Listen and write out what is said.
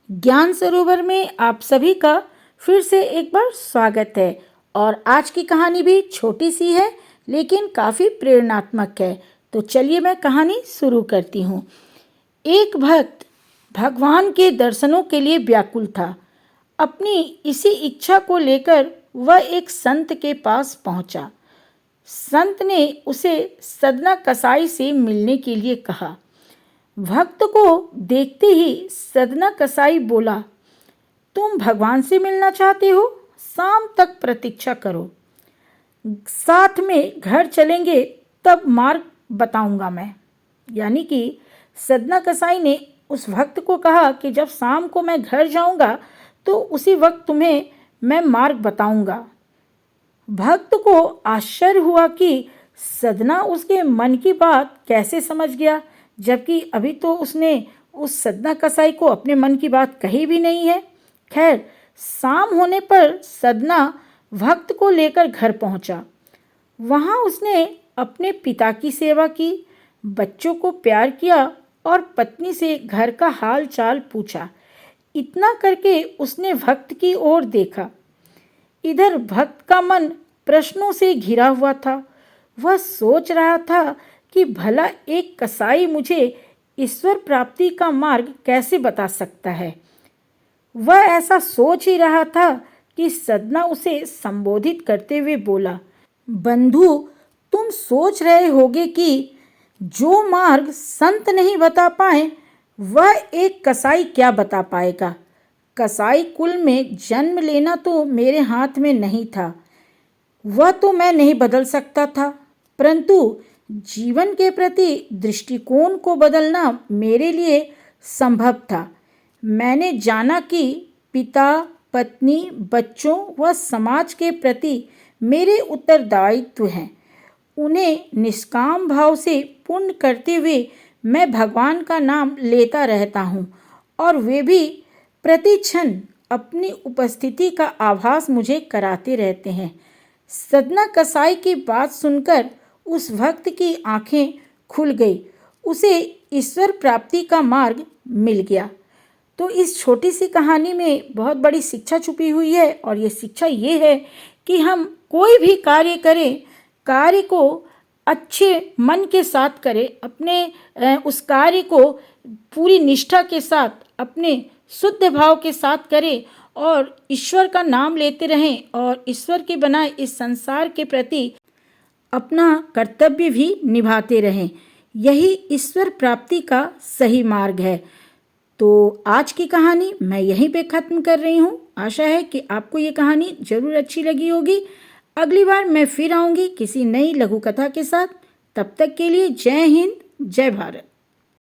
ज्ञान सरोवर में आप सभी का फिर से एक बार स्वागत है। और आज की कहानी भी छोटी सी है लेकिन काफ़ी प्रेरणात्मक है। तो चलिए मैं कहानी शुरू करती हूँ। एक भक्त भगवान के दर्शनों के लिए व्याकुल था। अपनी इसी इच्छा को लेकर वह एक संत के पास पहुँचा। संत ने उसे सदना कसाई से मिलने के लिए कहा। भक्त को देखते ही सदना कसाई बोला, तुम भगवान से मिलना चाहते हो? शाम तक प्रतीक्षा करो, साथ में घर चलेंगे, तब मार्ग बताऊंगा मैं। यानी कि सदना कसाई ने उस भक्त को कहा कि जब शाम को मैं घर जाऊंगा तो उसी वक्त तुम्हें मैं मार्ग बताऊंगा। भक्त को आश्चर्य हुआ कि सदना उसके मन की बात कैसे समझ गया, जबकि अभी तो उसने उस सदना कसाई को अपने मन की बात कही भी नहीं है। खैर, शाम होने पर सदना भक्त को लेकर घर पहुंचा। वहां उसने अपने पिता की सेवा की, बच्चों को प्यार किया और पत्नी से घर का हाल चाल पूछा। इतना करके उसने भक्त की ओर देखा। इधर भक्त का मन प्रश्नों से घिरा हुआ था। वह सोच रहा था कि भला एक कसाई मुझे ईश्वर प्राप्ति का मार्ग कैसे बता सकता है। वह ऐसा सोच ही रहा था कि सदना उसे संबोधित करते हुए बोला, बंधु, तुम सोच रहे होगे कि जो मार्ग संत नहीं बता पाए वह एक कसाई क्या बता पाएगा। कसाई कुल में जन्म लेना तो मेरे हाथ में नहीं था, वह तो मैं नहीं बदल सकता था, परंतु जीवन के प्रति दृष्टिकोण को बदलना मेरे लिए संभव था। मैंने जाना कि पिता, पत्नी, बच्चों व समाज के प्रति मेरे उत्तरदायित्व हैं। उन्हें निष्काम भाव से पूर्ण करते हुए मैं भगवान का नाम लेता रहता हूँ और वे भी प्रति क्षण अपनी उपस्थिति का आभास मुझे कराते रहते हैं। सदना कसाई की बात सुनकर उस भक्त की आंखें खुल गई। उसे ईश्वर प्राप्ति का मार्ग मिल गया। तो इस छोटी सी कहानी में बहुत बड़ी शिक्षा छुपी हुई है और ये शिक्षा ये है कि हम कोई भी कार्य करें, कार्य को अच्छे मन के साथ करें, अपने उस कार्य को पूरी निष्ठा के साथ, अपने शुद्ध भाव के साथ करें और ईश्वर का नाम लेते रहें और ईश्वर के बनाए इस संसार के प्रति अपना कर्तव्य भी निभाते रहें। यही ईश्वर प्राप्ति का सही मार्ग है। तो आज की कहानी मैं यहीं पे ख़त्म कर रही हूँ। आशा है कि आपको ये कहानी ज़रूर अच्छी लगी होगी। अगली बार मैं फिर आऊँगी किसी नई लघु कथा के साथ। तब तक के लिए जय हिंद, जय भारत।